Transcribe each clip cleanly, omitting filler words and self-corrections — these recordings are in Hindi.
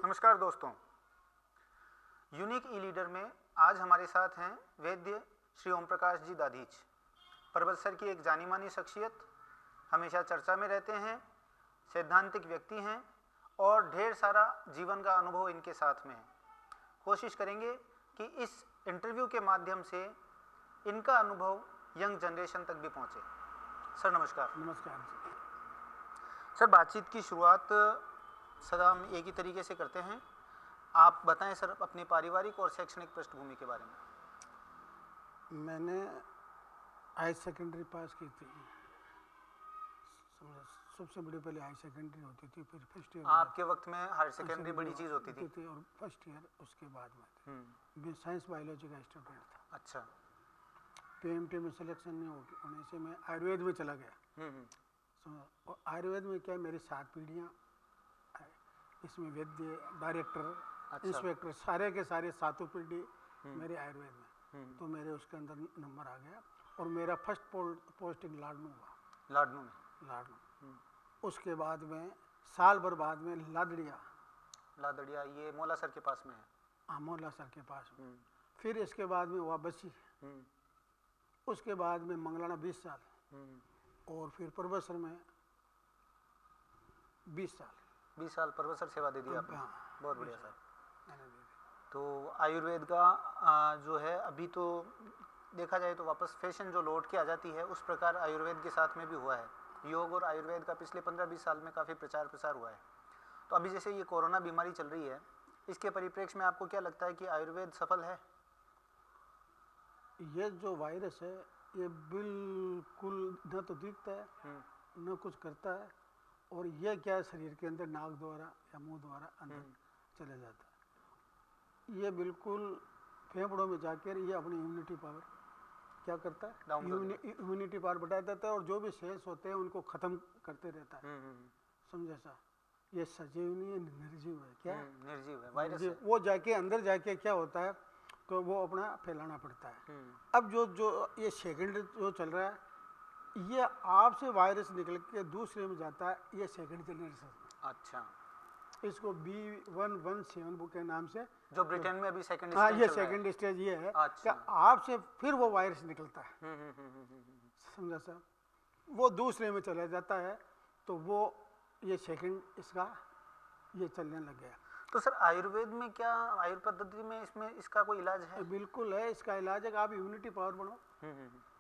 नमस्कार दोस्तों, यूनिक ई लीडर में आज हमारे साथ हैं वैद्य श्री ओम प्रकाश जी दाधीच। पर्वत सर की एक जानी मानी शख्सियत, हमेशा चर्चा में रहते हैं, सैद्धांतिक व्यक्ति हैं और ढेर सारा जीवन का अनुभव इनके साथ में है। कोशिश करेंगे कि इस इंटरव्यू के माध्यम से इनका अनुभव यंग जनरेशन तक भी पहुंचे। सर नमस्कार। नमस्कार सर, बातचीत की शुरुआत सदा हम एक ही तरीके से करते हैं। आप बताएं सर अपने पारिवारिक और शैक्षणिक पृष्ठभूमि के बारे में। मैंने हाई सेकेंडरी पास की थी। सबसे बड़ी पहले हाई सेकेंडरी होती थी, फिर फर्स्ट ईयर। आपके वक्त में हायर सेकेंडरी बड़ी चीज़ होती थी और फर्स्ट ईयर उसके बाद में मैं साइंस बायोलॉजी का स्टूडेंट था। अच्छा। पीएमटी में सिलेक्शन नहीं होने से मैं आयुर्वेद में चला गया। और आयुर्वेद में क्या, मेरी 7 पीढ़ियाँ, इसमें वैद्य, डायरेक्टर, इंस्पेक्टर, सारे के सारे 7 पीढ़ी मेरे आयुर्वेद में। तो मेरे उसके अंदर नंबर आ गया और मेरा फर्स्ट पोस्टिंग लाडनू हुआ। लाडनू। उसके बाद में साल भर बाद में लादड़िया ये मोला सर के पास में है। हाँ, मोला सर के पास में। फिर इसके बाद में हुआ बसी। उसके बाद में मंगलाना 20 साल और फिर परबसर में 20 साल परबसर सेवा दे दी आपने। बहुत बढ़िया सर। तो आयुर्वेद का जो है अभी तो देखा जाए तो वापस फैशन जो लौट के आ जाती है, उस प्रकार आयुर्वेद के साथ में भी हुआ है। योग और आयुर्वेद का पिछले 15-20 साल में काफ़ी प्रचार प्रसार हुआ है। तो अभी जैसे ये कोरोना बीमारी चल रही है, इसके परिप्रेक्ष्य में आपको क्या लगता है कि आयुर्वेद सफल है? ये जो वायरस है ये बिल्कुल न तो दिखता है न कुछ करता है, और ये क्या शरीर के अंदर नाक द्वारा या मुंह द्वारा अंदर चले जाता है। ये बिल्कुल फेफड़ों में जाकर ये अपनी इम्यूनिटी पावर क्या करता है, इम्यूनिटी पावर बढ़ा देता है और जो भी सेल्स होते हैं उनको खत्म करते रहता है। समझे सा? ये सजीव नहीं है, निर्जीव है। क्या निर्जीव है, वायरस है। वो जाके अंदर जाके क्या होता है तो वो अपना फैलाना पड़ता है। अब जो ये सेकंड जो चल रहा है, ये आपसे वायरस निकल के दूसरे में जाता है, ये सेकंड जनरेशन। अच्छा। इसको B117 के नाम से, जो ब्रिटेन में अभी सेकंड स्टेज, हाँ, ये सेकंड स्टेज ये है। अच्छा। कि आपसे फिर वो वायरस निकलता है। समझा सर? वो दूसरे में चला जाता है, तो वो ये सेकंड इसका ये चलने लग गया। तो सर आयुर्वेद में क्या, आयुर्वेद पद्धति में इसमें इसका कोई इलाज है? बिल्कुल है, इसका इलाज है कि आप इम्यूनिटी पावर बढ़ो।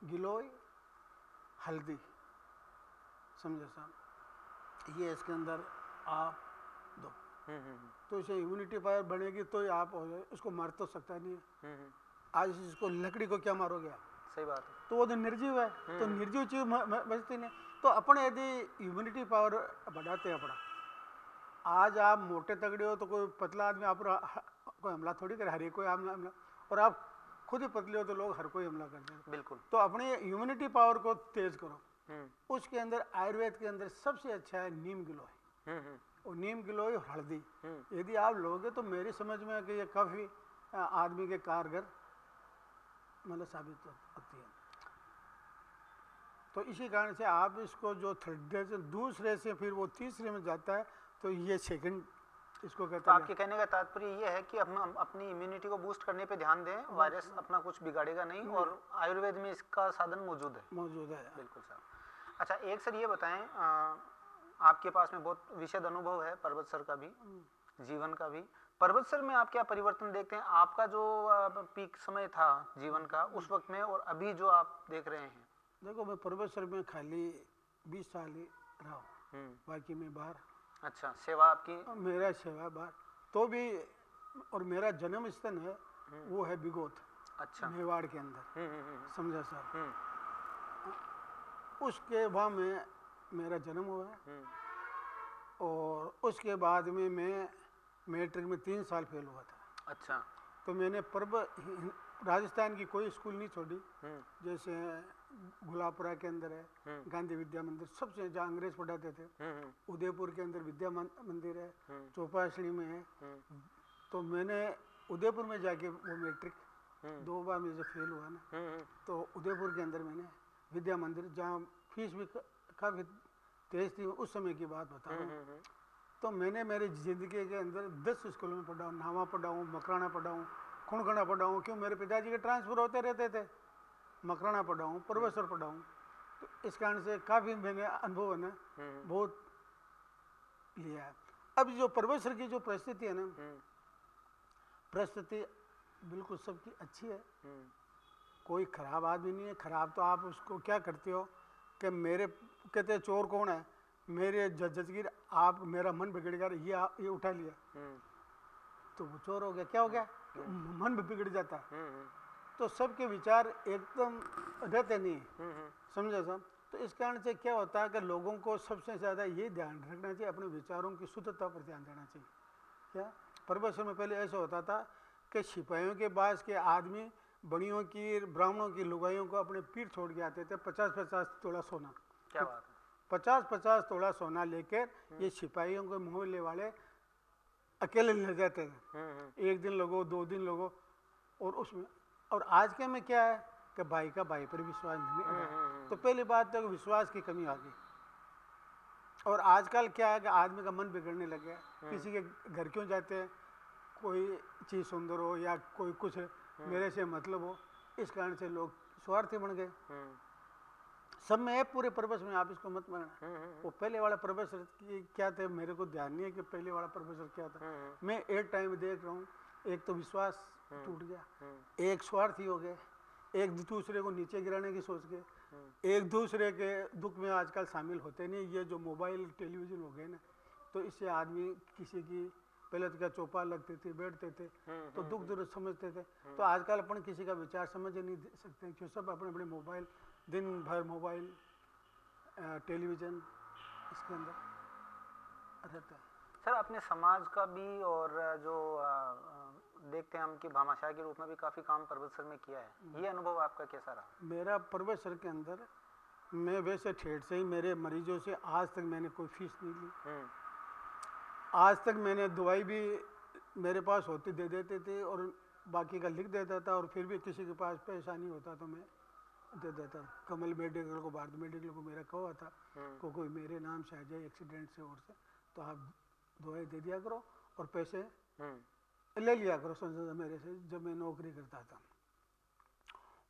गिलोय, हल्दी, समझे साहब, ये इसके अंदर आप दो तो इसे इम्यूनिटी पावर बढ़ेगी तो आप हो जाए। उसको मार तो सकता नहीं है। आज इसको लकड़ी को क्या मारोगे आप? सही बात है। तो वो तो निर्जीव है, तो निर्जीव चीज बचती नहीं। तो अपने यदि इम्यूनिटी पावर बढ़ाते हैं अपना, आज आप मोटे तगड़े हो तो कोई पतला आदमी आप कोई हमला थोड़ी करे, हर एक कोई हमला, और आप खुद ही पतले हो तो लोग हर कोई हमला करते हैं। बिल्कुल। तो अपनी इम्यूनिटी पावर को तेज करो। उसके अंदर आयुर्वेद के अंदर सबसे अच्छा है नीम गिलोय। और नीम गिलोय और हल्दी यदि आप लोगे तो मेरी समझ में है कि ये काफी आदमी के कारगर मतलब साबित होती है। तो इसी कारण से आप इसको जो थर्ड से दूसरे से फिर वो तीसरे में जाता है, तो ये सेकंड इसको कहते हैं। तो आपके कहने का तात्पर्य ये है कि हम अपनी इम्यूनिटी को बूस्ट करने पे ध्यान दें, वायरस अपना कुछ बिगाड़ेगा नहीं, और आयुर्वेद में इसका साधन मौजूद है। बिल्कुल साहब। अच्छा, एक सर ये बताएं, आपके पास में बहुत विशद अनुभव है पर्वत सर का भी, जीवन का भी। पर्वत सर में आप क्या परिवर्तन देखते हैं? आपका जो पीक समय था जीवन का उस वक्त में और अभी जो आप देख रहे हैं? देखो, मैं पर्वत सर में खाली 20 साल ही रहा हूँ, बाकी मैं बाहर। अच्छा, सेवा आपकी? मेरा सेवा बाहर तो भी, और मेरा जन्म स्थल है वो है बिगोत। अच्छा। मेवाड़ के अंदर। समझा सर? उसके वहाँ में मेरा जन्म हुआ है। और उसके बाद में मैं मैट्रिक में 3 साल फेल हुआ था। अच्छा। तो मैंने राजस्थान की कोई स्कूल नहीं छोड़ी। जैसे गुलाबपुरा के अंदर है गांधी विद्या मंदिर, सबसे जहाँ अंग्रेज पढ़ाते थे। उदयपुर के अंदर विद्या मंदिर है, चौपासड़ी में है। तो मैंने उदयपुर में जाके वो मैट्रिक 2 बार में जब फेल हुआ ना, तो उदयपुर के अंदर मैंने विद्या मंदिर, जहाँ फीस भी काफ़ी तेज थी, उस समय की बात बता रहा हूँ। तो मैंने मेरी ज़िंदगी के अंदर 10 स्कूलों में पढ़ा हूँ, नावा पढ़ा हूँ, मकराना पढ़ा हूँ, खुणखड़ा पढ़ा हूँ। क्यों, मेरे पिताजी के ट्रांसफ़र होते रहते थे। मकराना पढ़ा हूँ, परमेश्वर पढ़ा हूँ। तो इस कारण से काफ़ी मैंने अनुभव है ना बहुत लिया है। अब जो परमेश्वर की जो परिस्थिति है ना, परिस्थिति बिल्कुल सबकी अच्छी है, कोई खराब आदमी नहीं है। खराब तो आप उसको क्या करते हो कि मेरे कहते हैं चोर कौन है, मेरे जजगीर आप मेरा मन बिगड़ गया, ये उठा लिया तो वो चोर हो गया। क्या हो गया, मन भी बिगड़ जाता है। तो सबके विचार एकदम रहते नहीं, समझे साहब। तो इस कारण से क्या होता है कि लोगों को सबसे ज़्यादा ये ध्यान रखना चाहिए, अपने विचारों की शुद्धता पर ध्यान देना चाहिए। क्या परमेश्वर में पहले ऐसा होता था कि सिपाहियों के पास के आदमी बड़ियों की, ब्राह्मणों की लुगाइयों को अपने पीठ छोड़ के आते थे, 50-50 तोला सोना। क्या बात है। 50-50 तोला सोना लेकर ये सिपाहियों के मोहल्ले वाले अकेले ले जाते थे। एक दिन लगो, 2 दिन लगो, और उसमें और आज के में क्या है कि भाई का भाई पर विश्वास नहीं है। तो पहली बात तो विश्वास की कमी आ गई। और आजकल क्या है कि आदमी का मन बिगड़ने लग गया। किसी के घर क्यों जाते हैं, कोई चीज़ सुंदर हो या कोई कुछ मेरे से मतलब हो, इस कारण से लोग स्वार्थी बन गए। सब में है पूरे परमेश्वर में, आप इसको मत मानना। वो पहले वाला परमेश्वर की क्या थे मेरे को ध्यान नहीं है कि पहले वाला परमेश्वर क्या था। मैं एक टाइम देख रहा हूँ, एक तो विश्वास टूट गया, एक स्वार्थी हो गए, एक दूसरे को नीचे गिराने की सोच के, एक दूसरे के दुख में आजकल शामिल होते नहीं। ये जो मोबाइल टेलीविज़न हो गए ना, तो इससे आदमी किसी की पहले तो क्या चौपाल लगते थे, बैठते थे तो दुख दर्द समझते थे। तो आजकल अपन किसी का विचार समझ नहीं सकते क्यों, सब अपने अपने मोबाइल, दिन भर मोबाइल टेलीविज़न इसके अंदर रहता है। सर अपने समाज का भी और जो देखते हैं हम कि भामाशाह के रूप में भी काफ़ी काम परमेश्वर में किया है, ये अनुभव आपका कैसा रहा? मेरा परमेश्वर के अंदर, मैं वैसे ठेठ से ही मेरे मरीजों से आज तक मैंने कोई फीस नहीं ली। आज तक मैंने दवाई भी मेरे पास होती दे देते थे और बाकी का लिख देता था, और फिर भी किसी के पास पैसा नहीं होता तो मैं दे देता। कमल मेडिकल को, भारत मेडिकल को मेरा कहा था को कोई मेरे नाम से आ जाए एक्सीडेंट से और से, तो आप दवाई दे दिया करो और पैसे ले लिया करो संसद मेरे से, जब मैं नौकरी करता था।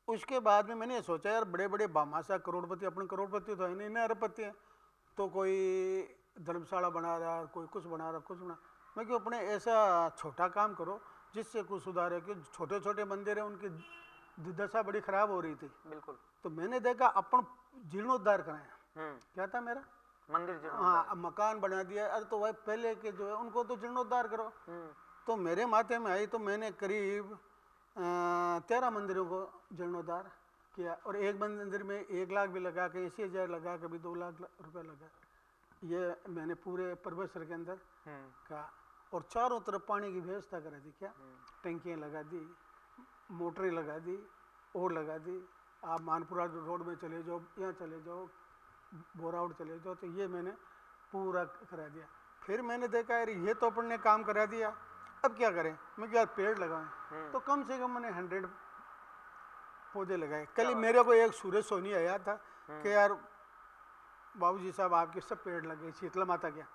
उसके बाद में मैंने सोचा यार बड़े बड़े बादशाह करोड़पति, अपने करोड़पति तो है नहीं ना, अरबपति है, तो कोई धर्मशाला बना रहा है, कोई कुछ बना रहा, कुछ बना। मैं क्यों अपने ऐसा छोटा काम करो जिससे कुछ सुधार है। कि छोटे छोटे मंदिर हैं, उनकी दशा बड़ी खराब हो रही थी। बिल्कुल। तो मैंने देखा अपन जीर्णोद्धार कराएं। क्या था मेरा मंदिर, हाँ मकान बना दिया। अरे तो भाई पहले के जो है उनको तो जीर्णोद्धार करो। तो मेरे माथे में आई, तो मैंने करीब 13 मंदिरों को जीर्णोद्धार किया, और एक मंदिर में 1 लाख भी लगा के, 80,000 लगा, कभी 2 लाख रुपए लगा। ये मैंने पूरे परमेश्वर के अंदर कहा। और चारों तरफ पानी की व्यवस्था करा दी। क्या टंकियाँ लगा दी, मोटरें लगा दी, और लगा दी। आप मानपुरा रोड में चले जाओ, यहाँ चले जाओ, बोराउड चले जाओ, तो ये मैंने पूरा करा दिया। फिर मैंने देखा यार ये तो अपन ने काम करा दिया, अब क्या करें। मैं क्या पेड़ लगाएं, तो कम से कम मैंने 100 पौधे लगाए। कल ही मेरे को एक सूरज सोनी आया था कि यार बाबूजी साहब आपके सब पेड़ लगे, शीतला माता क्या,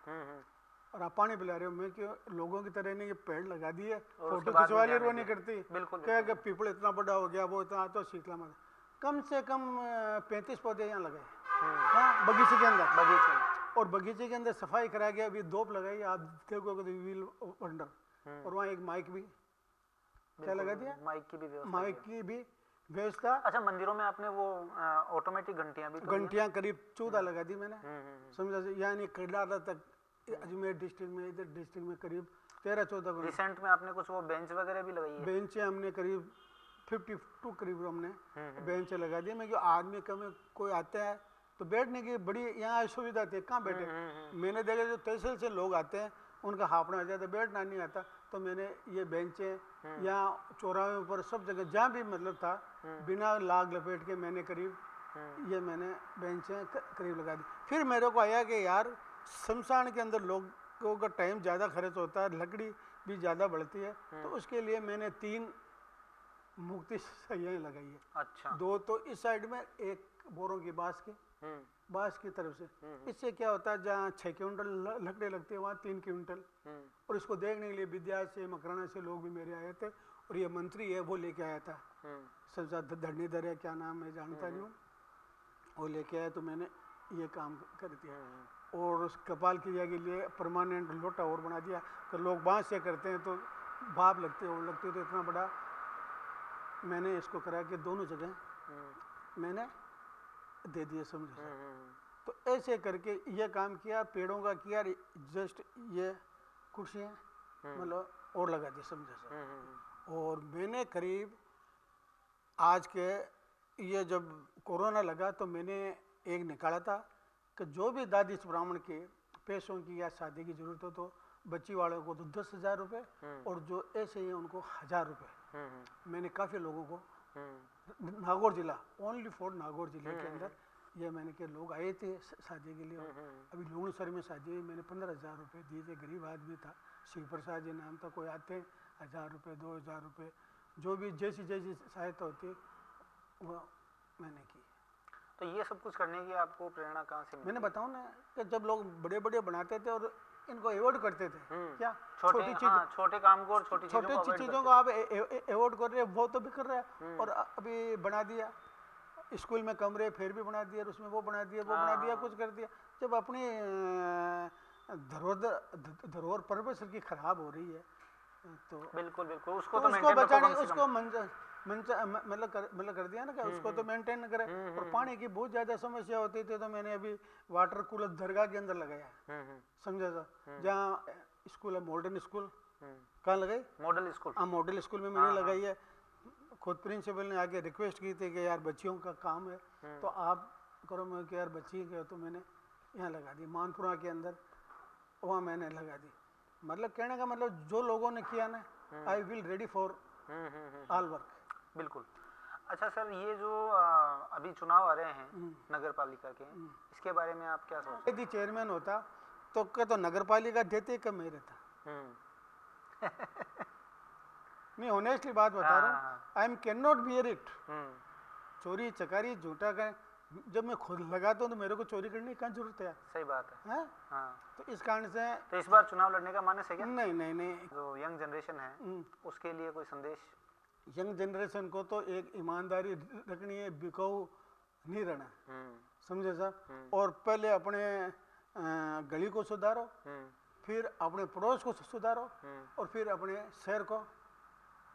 और आप पानी पिला रहे हो। मैं क्यों लोगों की तरह नहीं, ये पेड़ लगा दिए, फोटो खिंचवा ले, नहीं करती। क्या पीपल इतना बड़ा हो गया, वो इतना, तो शीतला माता कम से कम 35 पौधे यहाँ लगाए। हाँ बगीचे के अंदर, और बगीचे के अंदर सफाई करा गया। अभी धूप लगाई, आप देखोगे तो विल वंडर। और वहाँ एक माइक भी क्या लगा दिया, माइक की भी व्यवस्था। अच्छा, मंदिरों में आपने वो ऑटोमेटिक घंटियां भी, घंटियां करीब 14 लगा दी मैंने, समझा। यानी कड़ारा तक अजमेर डिस्ट्रिक्ट में, इधर डिस्ट्रिक्ट में करीब 13-14। रिसेंट में आपने कुछ वो बेंच वगैरह भी लगाई है? बेंचें हमने करीब 52 करीब हमने बेंच लगा दी। मैं जो आदमी कम कोई आता है तो बैठने की बड़ी यहाँ सुविधा थी, कहाँ बैठे। मैंने देखा जो तहसील से लोग आते हैं उनका हाफना आ जाता, बैठना नहीं आता, तो मैंने ये बेंचें यहाँ चौराहे पर सब जगह जहाँ भी मतलब था, बिना लाग लपेट के मैंने करीब ये मैंने बेंचें करीब लगा दी। फिर मेरे को आया कि यार शमशान के अंदर लोगों का टाइम ज़्यादा खर्च होता है, लकड़ी भी ज़्यादा बढ़ती है, तो उसके लिए मैंने 3 मुक्ति सैयाएँ लगाई है। अच्छा। 2 तो इस साइड में, एक बोरों की बांस की, बांस की तरफ से। इससे क्या होता है, जहाँ 6 क्विंटल लकड़ी लगती है वहाँ 3 क्विंटल। और इसको देखने के लिए विद्या से, मकराना से लोग भी मेरे आए थे, और ये मंत्री है वो लेके आया था, सबसे धरणीधर है, क्या नाम है जानता नहीं हूँ, वो लेके आया, तो मैंने ये काम कर दिया। और उस कपाल क्रिया के लिए परमानेंट लोटा और बना दिया, तो लोग बांस से करते हैं तो भाप लगती है, और लगती है, तो इतना बड़ा मैंने इसको करा के दोनों जगह मैंने दे दिए, समझे। तो ऐसे करके ये काम किया, पेड़ों का किया, जस्ट ये कुर्सियाँ मतलब और लगा दी, समझे सर। और मैंने करीब आज के, ये जब कोरोना लगा तो मैंने एक निकाला था कि जो भी दादी ब्राह्मण के पैसों की या शादी की जरूरत हो तो बच्ची वालों को तो 10,000 रुपये, और जो ऐसे ही उनको 1,000 रुपये। मैंने काफ़ी लोगों को, नागौर जिला, ओनली फॉर नागौर जिले के अंदर ये मैंने के लोग आए थे शादी के लिए। अभी लूणसर में शादी हुई, मैंने 15,000 रुपये दिए थे, गरीब आदमी था, शिव प्रसाद जी नाम था, कोई आते 1,000 रुपये, 2,000 रुपये, जो भी जैसी जैसी सहायता होती वो मैंने की। तो ये सब कुछ करने की आपको प्रेरणा कहाँ से मिली? मैंने बताऊँ ना कि जब लोग बड़े बड़े बनाते थे और इनको अवॉइड करते थे, क्या छोटी चीज, छोटे काम को और छोटी चीज़ों को आप अवॉइड कर रहे हैं, वो तो भी कर रहा है। और अभी बना दिया स्कूल में कमरे, फिर भी बना दिया, उसमें वो बना दिया, वो बना दिया, कुछ कर दिया। जब अपनी धरोहर परमेश्वर की खराब हो रही है तो बिल्कुल बिल्कुल उसको बचाने, उसको मतलब कर दिया ना कि उसको तो मेंटेन करें। और पानी की बहुत ज्यादा समस्या होती थी, तो मैंने अभी वाटर कूलर दरगाह के अंदर लगाया, समझा था, जहाँ स्कूल है मॉडर्न स्कूल, कहाँ लगाई? Model school. हाँ, मॉडल स्कूल में मैंने लगाई है। खुद प्रिंसिपल ने आके रिक्वेस्ट की थी कि यार बच्चियों का काम है तो आप करो, मैं कि यार बच्ची के, तो मैंने यहाँ लगा दी, मानपुरा के अंदर, वहाँ मैंने लगा दी। मतलब कहने का मतलब जो लोगों ने किया ना, I will ready for all work. बिल्कुल। अच्छा सर, ये जो अभी चुनाव आ रहे हैं नगर पालिका के, इसके बारे में आप क्या सोचते हैं? यदि चेयरमैन होता तो क्या तो नगर पालिका देते कम ही रहता। नहीं, ऑनेस्टली बात बता रहा हूँ, I am can not bear it. चोरी चकारी झूठा का जब मैं खुद लगाता हूँ तो मेरे को चोरी करने की क्या जरूरत है? सही बात है। हाँ। तो इस कारण से तो इस बार चुनाव लड़ने का मानस है क्या? नहीं नहीं नहीं। जो यंग जनरेशन है उसके लिए कोई संदेश? यंग जनरेशन को तो एक ईमानदारी रखनी है, बिकाऊ नहीं रहना, समझे साहब। और पहले अपने गली को सुधारो, फिर अपने पड़ोस को सुधारो, और फिर अपने शहर को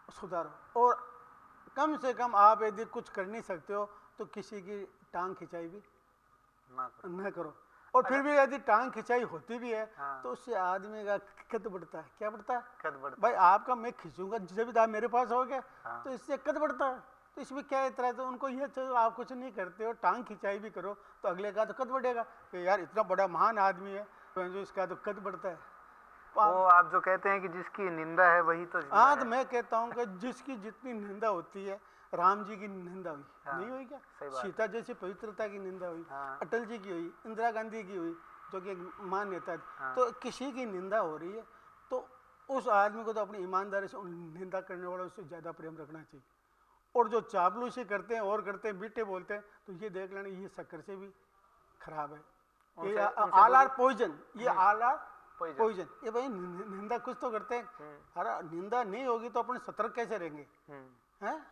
सुधारो। और कम से कम आप यदि कुछ कर नहीं सकते हो तो किसी की टांग खिंचाई भी ना करो। और फिर भी यदि टांग खिंचाई होती भी है तो उससे आदमी का कद बढ़ता है। क्या बढ़ता है? कद बढ़ता। भाई आपका मैं खींचूंगा जब आप मेरे पास हो गया तो इससे कद बढ़ता है। तो इसमें क्या इतना, तो उनको ये चाहिए आप कुछ नहीं करते हो, टांग खिंचाई भी करो तो अगले का तो कद बढ़ेगा कि यार इतना बड़ा महान आदमी है, तो इसका तो कद बढ़ता है। वो आप जो कहते हैं कि जिसकी निंदा है वही तो जिंदा हाँ, है। तो मैं कहता हूँ कि जिसकी जितनी निंदा होती है, राम जी की निंदा हुई, नहीं हुई क्या? सीता जैसी पवित्रता की निंदा हुई, अटल जी की हुई, इंदिरा गांधी की हुई, जो कि महान नेता थी। तो किसी की निंदा हो रही है तो उस आदमी को तो अपनी ईमानदारी से निंदा करने वालों से ज़्यादा प्रेम रखना चाहिए। और जो चापलूसी करते हैं और करते हैं, मीठे बोलते हैं, तो ये देख लेना ये शक्कर से भी खराब है। ये ऑल आर पॉइजन, ये ऑल आर पॉइजन। ये भाई निंदा कुछ तो करते हैं। अरे निंदा नहीं होगी तो अपने सतर्क कैसे रहेंगे? हैं?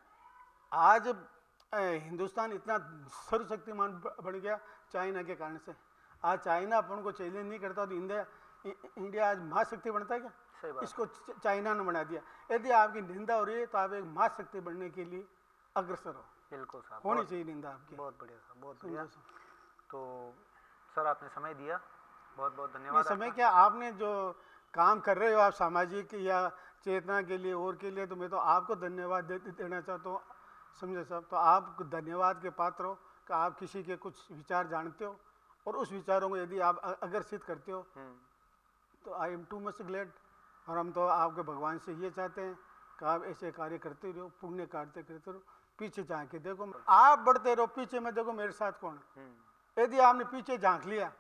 आज हिंदुस्तान इतना सर्वशक्तिमान बढ़ गया चाइना के कारण से। आज चाइना अपन को चैलेंज नहीं करता तो इंडिया आज महाशक्ति बनता है क्या? इसको चाइना ने बना दिया। यदि आपकी निंदा हो रही है तो आप एक महाशक्ति बनने के लिए अग्रसर हो। बिल्कुल साहब, होनी चाहिए निंदा आपकी। बहुत बढ़िया साहब, बहुत बढ़िया। तो सर आपने समय दिया, बहुत बहुत धन्यवाद। समय क्या, आपने जो काम कर रहे हो आप सामाजिक या चेतना के लिए और के लिए, तो मैं तो आपको धन्यवाद देना चाहता हूँ, समझे साहब। तो आप धन्यवाद के पात्र हो कि आप किसी के कुछ विचार जानते हो और उस विचारों को यदि आप अग्रसित करते हो तो I am too much glad. और हम तो आपके भगवान से ये चाहते हैं कि आप ऐसे कार्य करते रहो, पुण्य करते रहो, पीछे झाँक के देखो, आप बढ़ते रहो, पीछे में देखो मेरे साथ कौन है। यदि आपने पीछे झाँक लिया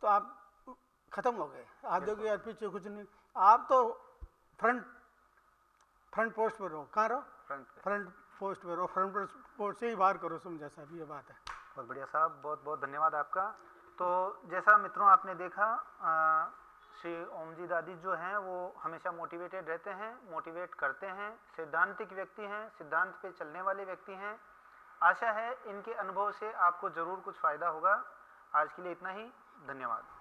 तो आप खत्म हो गए। आप देखो यार पीछे कुछ नहीं, आप तो फ्रंट पोस्ट पर रहो। कहाँ रहो? फ्रंट पोस्ट पर रहो, फ्रंट पोस्ट से ही बाहर करो, समझा साहब, ये बात है। बहुत बढ़िया साहब, बहुत बहुत धन्यवाद आपका। तो जैसा मित्रों आपने देखा, श्री ओम जी दादी जो हैं वो हमेशा मोटिवेटेड रहते हैं, मोटिवेट करते हैं, सिद्धांतिक व्यक्ति हैं, सिद्धांत पे चलने वाले व्यक्ति हैं। आशा है इनके अनुभव से आपको ज़रूर कुछ फ़ायदा होगा। आज के लिए इतना ही, धन्यवाद।